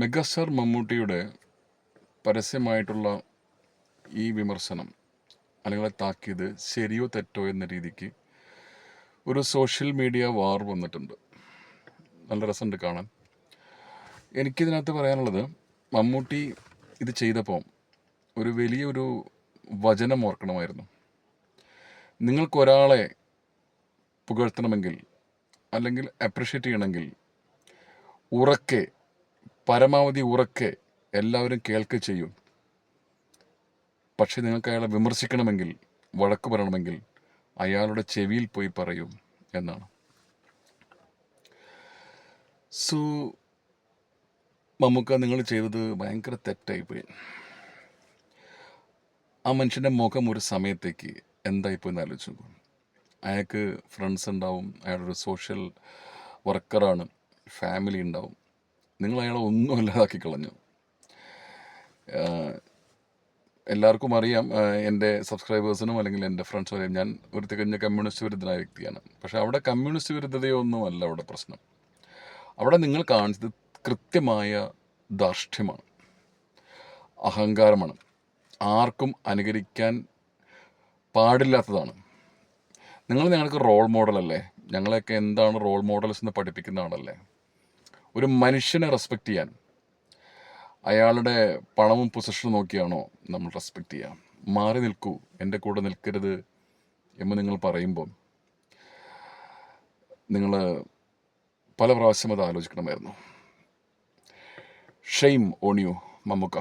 Megastar മമ്മൂട്ടിയുടെ പരസ്യമായിട്ടുള്ള ഈ വിമർശനം അല്ലെങ്കിൽ താക്കീത് ശരിയോ തെറ്റോ എന്ന രീതിക്ക് ഒരു സോഷ്യൽ മീഡിയ വാർ വന്നിട്ടുണ്ട്. നല്ല രസമുണ്ട് കാണാൻ. എനിക്കിതിനകത്ത് പറയാനുള്ളത്, മമ്മൂട്ടി ഇത് ചെയ്തപ്പോൾ ഒരു വലിയൊരു വചനം ഓർക്കണമായിരുന്നു. നിങ്ങൾക്കൊരാളെ പുകഴ്ത്തണമെങ്കിൽ അല്ലെങ്കിൽ അപ്രിഷ്യേറ്റ് ചെയ്യണമെങ്കിൽ ഉറക്കെ, പരമാവധി ഉറക്കെ എല്ലാവരും കേൾക്കുക ചെയ്യും. പക്ഷെ നിങ്ങൾക്ക് അയാളെ വിമർശിക്കണമെങ്കിൽ, വഴക്ക് പറയണമെങ്കിൽ അയാളുടെ ചെവിയിൽ പോയി പറയും എന്നാണ്. സോ മമ്മൂക്ക, നിങ്ങൾ ചെയ്തത് ഭയങ്കര തെറ്റായിപ്പോയി. ആ മനുഷ്യൻ്റെ മുഖം ഒരു സമയത്തേക്ക് എന്തായിപ്പോയി എന്ന് ആലോചിച്ചു നോക്കും. അയാൾക്ക് ഫ്രണ്ട്സ് ഉണ്ടാവും, അയാളൊരു സോഷ്യൽ വർക്കറാണ്, ഫാമിലി ഉണ്ടാവും. നിങ്ങൾ അയാളെ ഒന്നും ഇല്ലാതാക്കി കളഞ്ഞു. എല്ലാവർക്കും അറിയാം, എൻ്റെ സബ്സ്ക്രൈബേഴ്സിനും അല്ലെങ്കിൽ എൻ്റെ ഫ്രണ്ട്സിനും അറിയാം, ഞാൻ ഒരു തികഞ്ഞ കമ്മ്യൂണിസ്റ്റ് വിരുദ്ധനായ വ്യക്തിയാണ്. പക്ഷേ അവിടെ കമ്മ്യൂണിസ്റ്റ് വിരുദ്ധതയൊന്നുമല്ല അവിടെ പ്രശ്നം. അവിടെ നിങ്ങൾ കാണിച്ചത് കൃത്യമായ ധാർഷ്ട്യമാണ്, അഹങ്കാരമാണ്, ആർക്കും അനുകരിക്കാൻ പാടില്ലാത്തതാണ്. ഞങ്ങൾക്ക് റോൾ മോഡലല്ലേ? ഞങ്ങളെയൊക്കെ എന്താണ് റോൾ മോഡൽസ് എന്ന് പഠിപ്പിക്കുന്ന ആളല്ലേ? ഒരു മനുഷ്യനെ റെസ്പെക്റ്റ് ചെയ്യാൻ അയാളുടെ പണവും പൊസിഷനും നോക്കിയാണോ നമ്മൾ റെസ്പെക്റ്റ് ചെയ്യുക? മാറി നിൽക്കൂ, എൻ്റെ കൂടെ നിൽക്കരുത് എന്ന് നിങ്ങൾ പറയുമ്പോൾ നിങ്ങൾ പല പ്രാവശ്യം അത് ആലോചിക്കണമായിരുന്നു. Shame on you Mammukka.